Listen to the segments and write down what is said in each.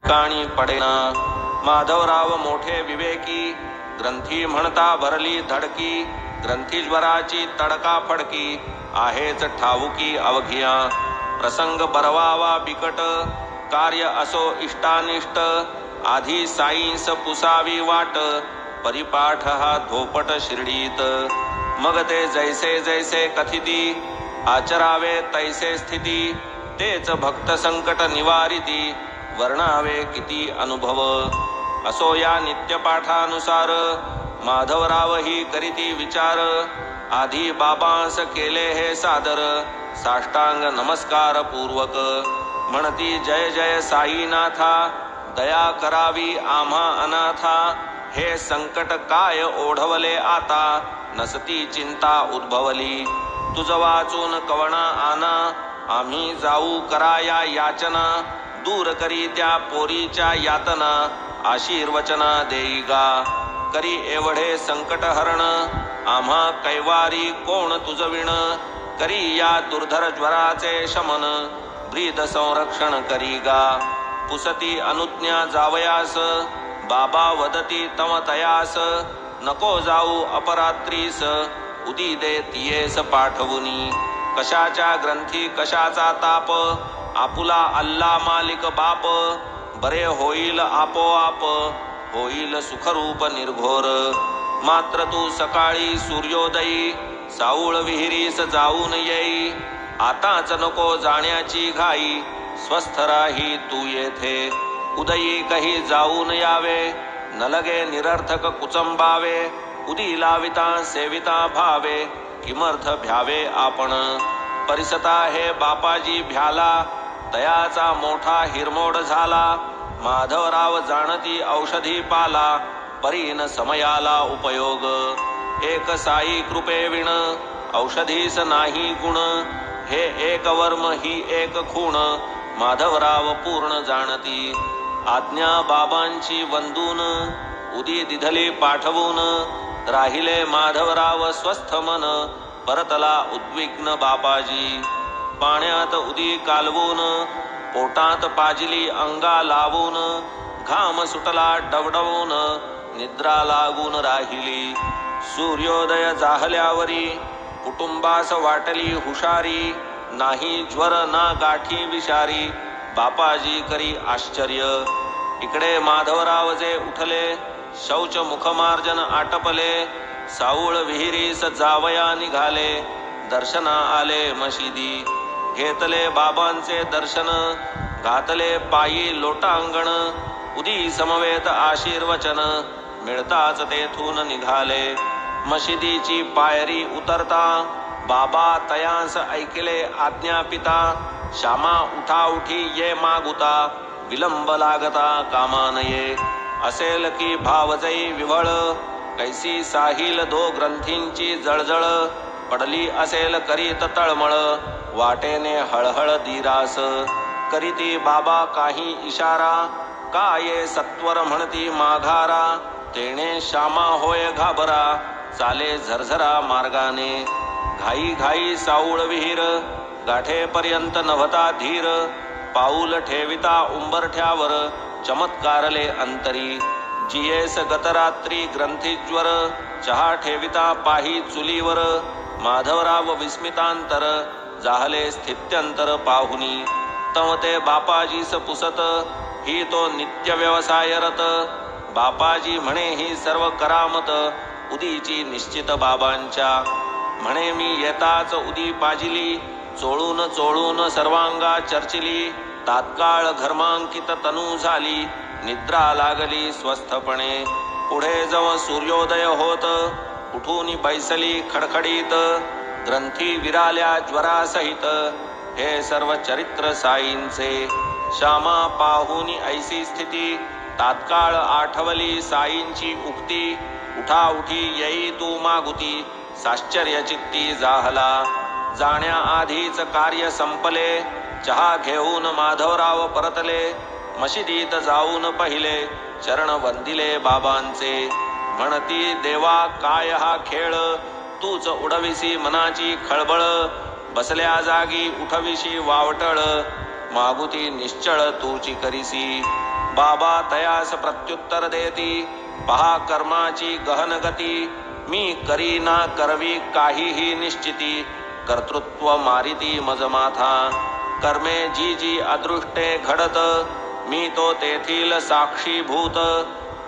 काणी पडेना. माधवराव मोठे विवेकी, ग्रंथी म्हणता भरली धडकी. ग्रंथीज्वराची तडका फडकी, आहेच ठाऊकी अवघिया. प्रसंग बरवावा बिकट, कार्य असो इष्टानिष्ट. आधी साईंस पुसावी वाट, परिपाठ हा धोपट शिर्डीत. मग ते जैसे जैसे कथिती, आचरावे तैसे स्थिती. तेच भक्त संकट निवारिती, वर्णावे किती अनुभव. असो या नित्यपाठानुसार, माधवराव ही करीती विचार. आधी बाबांस केले हे सादर, साष्टांग नमस्कार पूर्वक. म्हणती जय जय साईनाथा, दया करावी आम्हा अनाथा. हे संकट काय ओढवले आता, नसती चिंता उद्भवली. तुझ वाचून कवना आना, आम्ही जाऊ कराया याचना. दूर करी त्या पोरीच्या यातना, आशीर्वचना देई गा. करी एवढे संकट हरण, आम्हा कैवारी कोण तुझ विण. करी या दुर्धर ज्वराचे शमन, ब्रीद संरक्षण करी गा. पुसती अनुज्ञा जावयास, बाबा वदती तम तयास. नको जाऊ अपरात्रीस, उदी दे तियेस पाठवुनी. कशाच्या ग्रंथी कशाचा ताप, आपुला अल्ला मालिक बाप. बरे होईल आपोआप, होईल सुखरूप निर्घोर. मात्र तू सकाळी सूर्योदयी, साऊळ विहिरीस जाऊन येई. आताच नको जाण्याची घाई, स्वस्थ राही तू येथे. उदयी कही जाऊन यावे, न लगे निरर्थक कुचंबावे. उदी लाविता सेविता भावे, किमर्थ भ्यावे आपण. परिसता हे बापाजी भ्याला, तयाचा मोठा हिरमोड झाला. माधवराव जाणती औषधी पाला, परीन समयाला उपयोग. एक साई कृपे विण, औषधीस नाही गुण. हे एक वर्म ही एक खूण, माधवराव पूर्ण जाणती. आज्ञा बाबांची वंदून, उदी दिधली पाठवून. राहिले माधवराव स्वस्थ मन, परतला उद्विग्न बापाजी. पाण्यात उदी कालवून, पोटात पाजिली अंगा लावून. घाम सुटला डवडवून, निद्रा लागून राहिली. सूर्योदय जाहल्यावरी, कुटुंबास वाटली हुशारी. नाही ज्वर ना गाठी विषारी, बापाजी करी आश्चर्य. इकडे माधवराव जे उठले, शौच मुखमार्जन आटपले. साऊळ विहिरीस जावया निघाले, दर्शना आले मशिदी. घेतले बाबांचे दर्शन, घातले पायी लोटांगण. उदी समवेत आशीर्वचन, मिळताच तेथून निघाले. मशिदीची पायरी उतरता, बाबा तयांस ऐकले आज्ञापिता. श्यामा उठा उठी ये मागुता, विलंब लागता कामा नये. असेल की भावजई विव्हळ, कैसी साहिल दो ग्रंथींची जळजळ. पडली असेल करीत तळमळ, वाटेने हळहळ दिरास. करीती बाबा काही इशारा, काय सत्वर म्हणती माघारा. तेणे श्यामा होय घाबरा, चाले झरझरा मार्गाने. घाई घाई साऊळ विहीर, गाठेपर्यंत नभता धीर. पाऊल ठेविता उंबरठ्यावर, चमत्कारले अंतरी. जियेस गतरात्री ग्रंथीज्वर, चहा ठेविता पाही चुलीवर. माधवराव विस्मितांतर, जाहले स्थित्यंतर पाहुनी. तव ते बापाजीस पुसत, ही तो नित्य व्यवसायरत. बापाजी म्हणे ही सर्व करामत, उदीची निश्चित बाबांच्या. म्हणे मी येताच उदी पाजिली, चोळून चोळून सर्वांगा चर्चिली. तात्काळ घर्मांकित तनू झाली, निद्रा लागली स्वस्थपणे. पुढे जव सूर्योदय होत, उठून बैसली खडखडीत. ग्रंथी विराल्या ज्वरासहित, हे सर्व चरित्र साईंचे. श्यामा पाहुनी ऐसी स्थिती, तात्काळ आठवली साईंची उक्ती. उठा उठी येई तू मागुती, साश्चर्य चित्ती जाहला. जाण्याआधीच कार्य संपले, चहा घेऊन माधवराव परतले. मशिदीत जाऊन पहिले, चरण वंदिले बाबांचे. म्हणती देवा काय हा खेळ, तूच उडविसी मनाची खळबळ. बसल्या जागी उठविशी वावटळ, मागुती निश्चळ तूची करीसी. बाबा तयास प्रत्युत्तर देती, पहा कर्माची गहन गती. मी करी ना करवी काहीही निश्चिती, कर्तृत्व मारिती मज माथा. कर्मे जी जी अदृष्टे घडत, मी तो तेथील साक्षीभूत.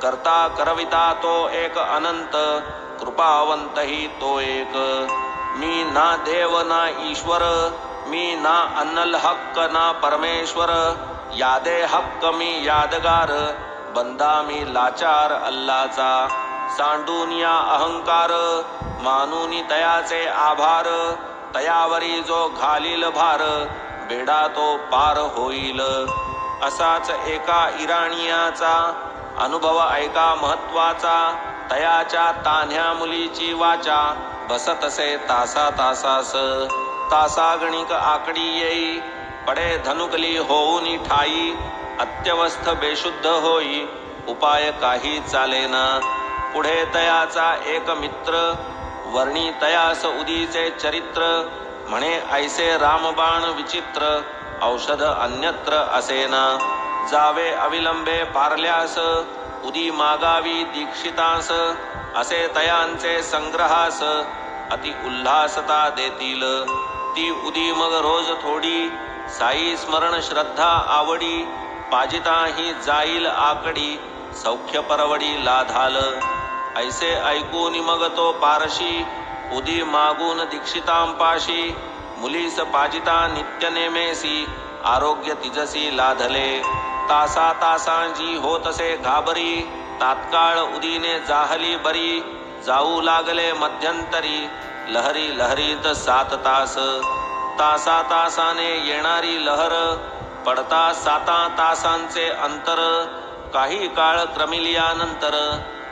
करता करविता तो एक अनंत, कृपावंतही तो एक. मी ना देव ना ईश्वर, मी ना अन्नल हक्क ना परमेश्वर. यादे हक्क मी यादगार, बंदा मी लाचार अल्लाचा. सांडून या अहंकार, मानूनी तयाचे आभार. तयावरी जो घालील भार, बेडा तो पार होईल. असाच एका इराणियाचा अनुभव ऐका महत्वाचा. तयाच्या तान्ह्या मुलीची वाचा, बसतसे तासा तासास. तासागणिक आकडी येई, पडे धनुकली होऊनी ठाई. अत्यवस्थ बेशुद्ध होई, उपाय काही चालेना. पुढे तयाचा एक मित्र, वर्णी तयास उदीचे चरित्र. म्हणे ऐसे रामबाण विचित्र, औषध अन्यत्र असेना. जावे अविलंबे पारल्यास, उदी मागावी दीक्षितास. असे तयांचे संग्रहास, अति उल्हासता देतील. ती उदी मग रोज थोडी, साई स्मरण श्रद्धा आवडी. पाजिता ही जाईल आकडी, सौख्य परवडी लाधाल. ऐसे ऐकून मग तो पारशी, उदी मागून दीक्षितांपाशी. मुलीस पाजिता नित्य नेमेसी, आरोग्य तिजसी लाधले. तासा तासांची होतसे घाबरी, तात्काळ उदीने जाहली बरी. जाऊ लागले मध्यंतरी, लहरी लहरीत 7 तास. तासा तासाने येणारी लहर, पडता 7 तासांचे अंतर. काही काळ क्रमिलियानंतर,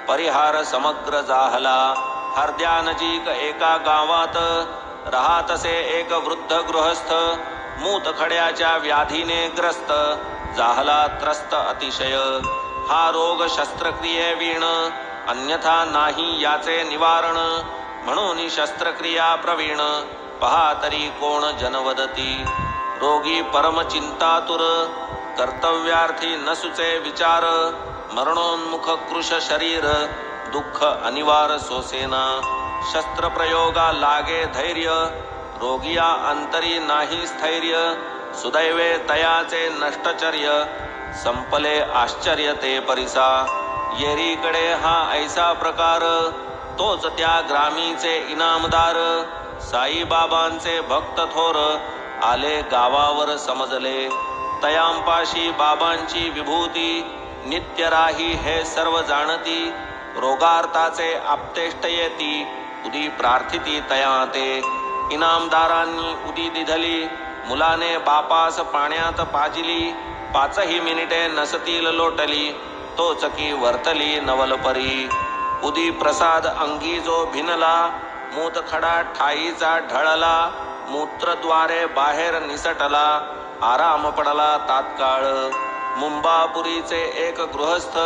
परिहार समग्र जाहला. हरद्यानजीक एका गावात, राहतसे एक वृद्ध गृहस्थ. मूतखड्याच्या व्याधीने ग्रस्त, जाहला त्रस्त अतिशय. हा रोग शस्त्रक्रिये वीण, अन्यथा नाही याचे निवारण. म्हणून शस्त्रक्रिया प्रवीण, पहा तरी कोण जनवदती. रोगी परम चिंतातुर, कर्तव्यार्थी न सुचे विचार. मरणोन्मुख कृश शरीर, दुःख अनिवार सोसेना. शस्त्रप्रयोगा लागे धैर्य, रोगिया अंतरी नाही स्थैर्य. सुदैवे तयाचे नष्टचर्य, संपले आश्चर्य ते परिसा. येरीकडे हा ऐसा प्रकार, तोच त्या ग्रामीचे इनामदार. साईबाबांचे भक्त थोर, आले गावावर समजले. तयांपाशी बाबांची विभूती, नित्य राही हे सर्व जाणती. रोगार्ताचे आपतेष्ट येती, उदी प्रार्थिती तया ते. इनामदारांनी उदी दिधली, मुलाने बापास पाण्यात पाजिली. 5ही मिनिटे नसतील लोटली, तोचकी वर्तली नवलपरी. उदी प्रसाद अंगी जो भिनला, मूतखडा ठाईचा ढळला. मूत्रद्वारे बाहेर निसटला, आराम पडला तात्काळ. मुंबापुरीचे एक गृहस्थ,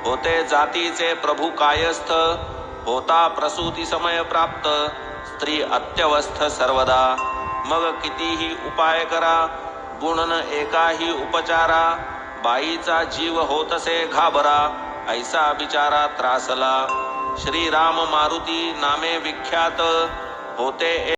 होते जातीचे प्रभू कायस्थ. होता प्रसूती समय प्राप्त, स्त्री अत्यवस्थ सर्वदा. मग कितीही उपाय करा, गुण न एकाही उपचारा. बाईचा जीव होतसे घाबरा, ऐसा बिचारा त्रासला. श्रीराम मारुती नामे विख्यात, होते